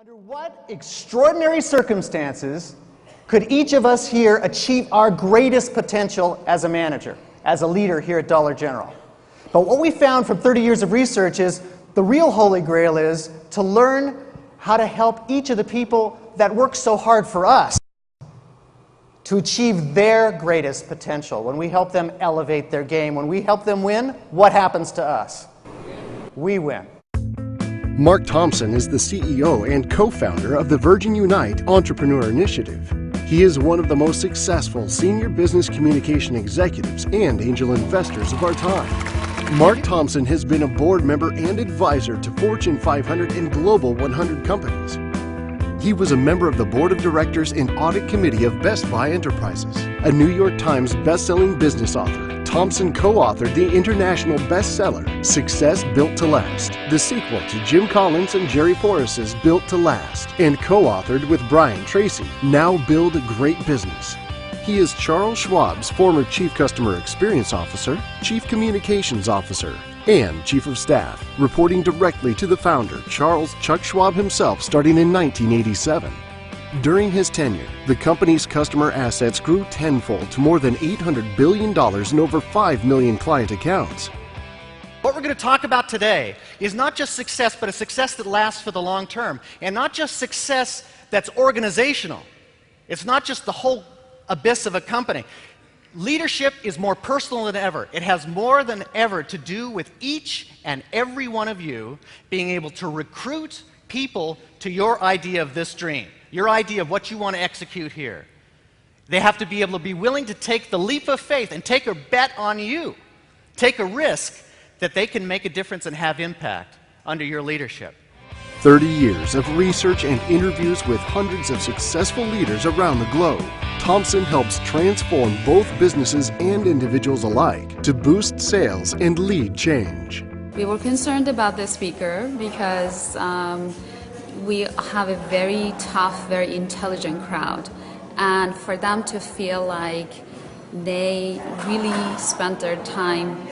Under what extraordinary circumstances could each of us here achieve our greatest potential as a manager, as a leader here at Dollar General? But what we found from 30 years of research is the real holy grail is to learn how to help each of the people that work so hard for us to achieve their greatest potential. When we help them elevate their game, when we help them win, what happens to us? We win. Mark Thompson is the CEO and co-founder of the Virgin Unite Entrepreneur Initiative. He is one of the most successful senior business communication executives and angel investors of our time. Mark Thompson has been a board member and advisor to Fortune 500 and Global 100 companies. He was a member of the board of directors and audit committee of Best Buy Enterprises. A New York Times best-selling business author, Thompson co-authored the international bestseller, Success Built to Last, the sequel to Jim Collins and Jerry Porras's Built to Last, and co-authored with Brian Tracy, Now Build a Great Business. He is Charles Schwab's former Chief Customer Experience Officer, Chief Communications Officer, and Chief of Staff, reporting directly to the founder, Charles Chuck Schwab himself, starting in 1987. During his tenure, the company's customer assets grew tenfold to more than $800 billion and over 5 million client accounts. What we're going to talk about today is not just success, but a success that lasts for the long term, and not just success that's organizational. It's not just the whole abyss of a company. Leadership is more personal than ever. It has more than ever to do with each and every one of you being able to recruit people to your idea of this dream, your idea of what you want to execute here. They have to be able to be willing to take the leap of faith and take a bet on you, take a risk that they can make a difference and have impact under your leadership. 30 years of research and interviews with hundreds of successful leaders around the globe, Thompson helps transform both businesses and individuals alike to boost sales and lead change. We were concerned about the speaker because we have a very tough, very intelligent crowd, and for them to feel like they really spent their time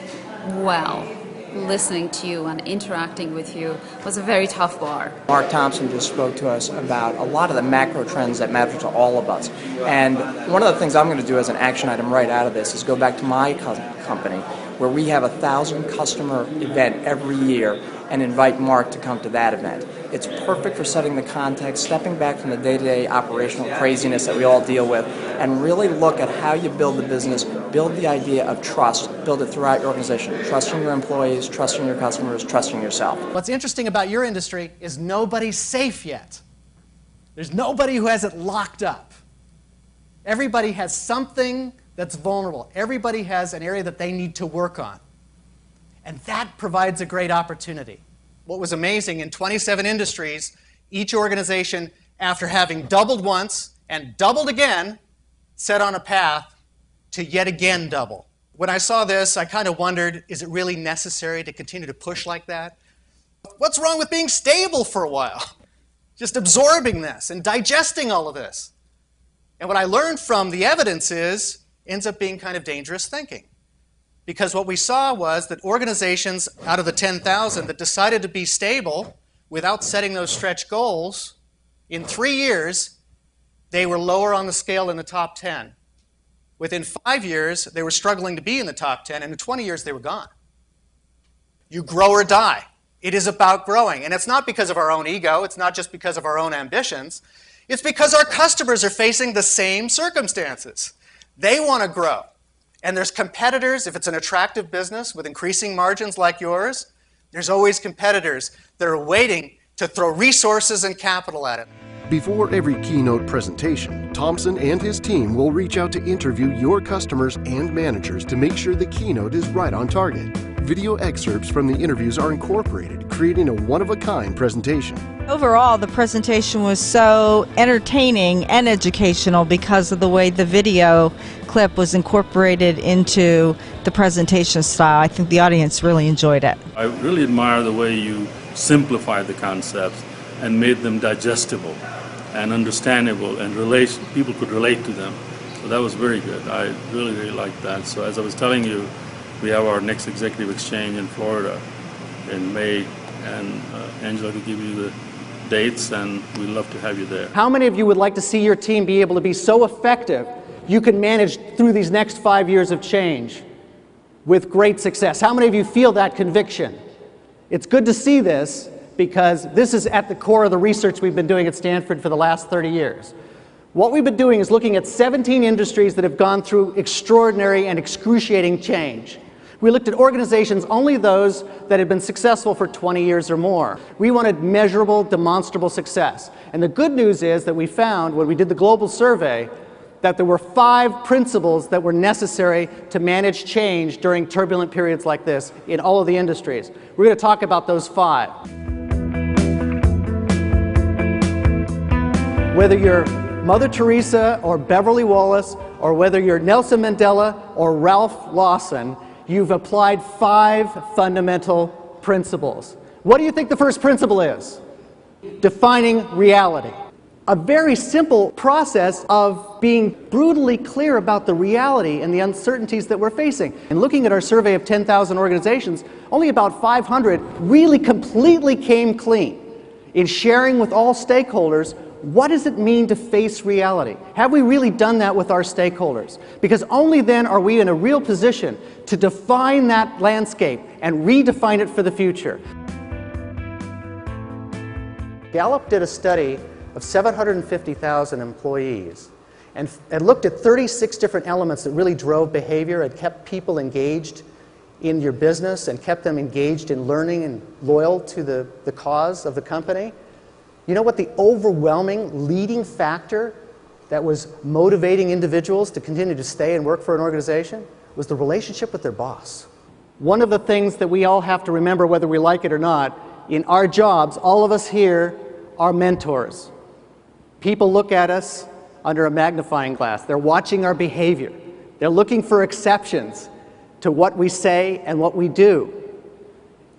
well listening to you and interacting with you was a very tough bar. Mark Thompson just spoke to us about a lot of the macro trends that matter to all of us. And one of the things I'm going to do as an action item right out of this is go back to my company, where we have a 1,000 customer event every year, and invite Mark to come to that event. It's perfect for setting the context, stepping back from the day-to-day operational craziness that we all deal with, and really look at how you build the business, build the idea of trust, build it throughout your organization, trusting your employees, trusting your customers, trusting yourself. What's interesting about your industry is nobody's safe yet. There's nobody who has it locked up. Everybody has something that's vulnerable. Everybody has an area that they need to work on. And that provides a great opportunity. What was amazing, in 27 industries, each organization, after having doubled once and doubled again, set on a path to yet again double. When I saw this, I kind of wondered, is it really necessary to continue to push like that? What's wrong with being stable for a while? Just absorbing this and digesting all of this. And what I learned from the evidence ends up being kind of dangerous thinking. Because what we saw was that organizations out of the 10,000 that decided to be stable without setting those stretch goals, in 3 years, they were lower on the scale in the top 10. Within 5 years, they were struggling to be in the top 10, and in 20 years, they were gone. You grow or die. It is about growing. And it's not because of our own ego. It's not just because of our own ambitions. It's because our customers are facing the same circumstances. They want to grow. And there's competitors. If it's an attractive business with increasing margins like yours, there's always competitors that are waiting to throw resources and capital at it. Before every keynote presentation, Thompson and his team will reach out to interview your customers and managers to make sure the keynote is right on target. Video excerpts from the interviews are incorporated, creating a one-of-a-kind presentation. Overall, the presentation was so entertaining and educational because of the way the video clip was incorporated into the presentation style. I think the audience really enjoyed it. I really admire the way you simplified the concepts and made them digestible and understandable, and people could relate to them. So that was very good. I really, really liked that. So as I was telling you, we have our next executive exchange in Florida in May, and Angela will give you the dates, and we'd love to have you there. How many of you would like to see your team be able to be so effective you can manage through these next 5 years of change with great success? How many of you feel that conviction? It's good to see this, because this is at the core of the research we've been doing at Stanford for the last 30 years. What we've been doing is looking at 17 industries that have gone through extraordinary and excruciating change. We looked at organizations, only those that had been successful for 20 years or more. We wanted measurable, demonstrable success. And the good news is that we found, when we did the global survey, that there were 5 principles that were necessary to manage change during turbulent periods like this in all of the industries. We're going to talk about those 5. Whether you're Mother Teresa or Beverly Wallace, or whether you're Nelson Mandela or Ralph Lawson, you've applied 5 fundamental principles. What do you think the first principle is? Defining reality. A very simple process of being brutally clear about the reality and the uncertainties that we're facing. And looking at our survey of 10,000 organizations, only about 500 really completely came clean in sharing with all stakeholders, what does it mean to face reality? Have we really done that with our stakeholders? Because only then are we in a real position to define that landscape and redefine it for the future. Gallup did a study of 750,000 employees and looked at 36 different elements that really drove behavior and kept people engaged in your business and kept them engaged in learning and loyal to the cause of the company. You know what the overwhelming leading factor that was motivating individuals to continue to stay and work for an organization was the relationship with their boss. One of the things that we all have to remember, whether we like it or not, in our jobs, all of us here are mentors. People look at us under a magnifying glass. They're watching our behavior. They're looking for exceptions to what we say and what we do.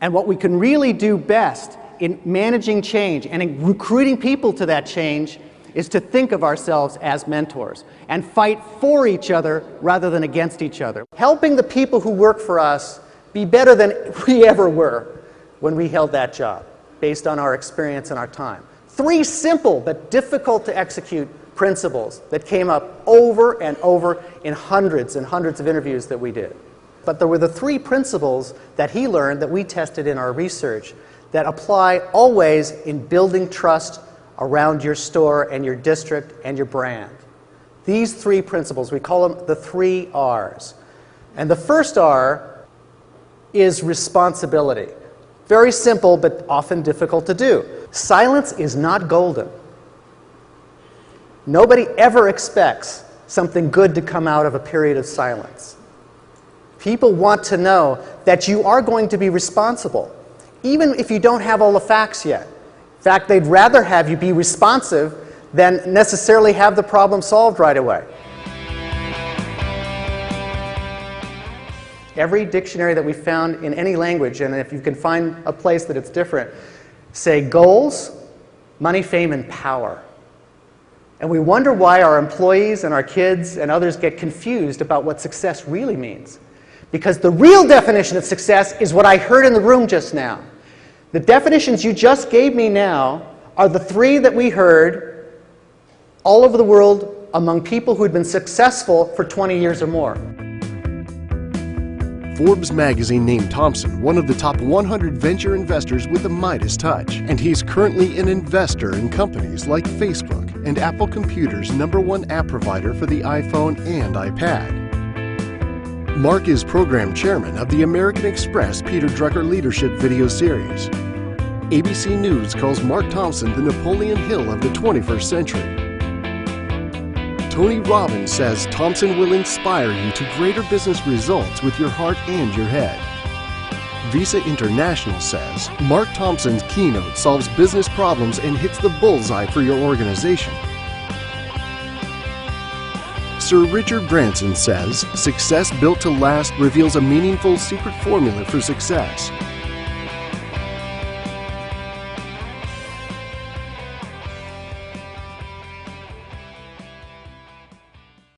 And what we can really do best in managing change and in recruiting people to that change is to think of ourselves as mentors and fight for each other rather than against each other. Helping the people who work for us be better than we ever were when we held that job, based on our experience and our time. 3 simple but difficult to execute principles that came up over and over in hundreds and hundreds of interviews that we did. But there were the 3 principles that he learned that we tested in our research that apply always in building trust around your store and your district and your brand. These 3 principles, we call them the 3 R's. And the first R is responsibility. Very simple, but often difficult to do. Silence is not golden. Nobody ever expects something good to come out of a period of silence. People want to know that you are going to be responsible, even if you don't have all the facts yet. In fact, they'd rather have you be responsive than necessarily have the problem solved right away. Every dictionary that we found in any language, and if you can find a place that it's different, say goals, money, fame, and power. And we wonder why our employees and our kids and others get confused about what success really means. Because the real definition of success is what I heard in the room just now. The definitions you just gave me now are the 3 that we heard all over the world among people who had been successful for 20 years or more. Forbes magazine named Thompson one of the top 100 venture investors with a Midas touch, and he's currently an investor in companies like Facebook and Apple Computer's #1 app provider for the iPhone and iPad. Mark is program chairman of the American Express Peter Drucker Leadership video series. ABC News calls Mark Thompson the Napoleon Hill of the 21st century. Tony Robbins says Thompson will inspire you to greater business results with your heart and your head. Visa International says Mark Thompson's Keynote solves business problems and hits the bullseye for your organization. Sir Richard Branson says success built to last reveals a meaningful secret formula for success.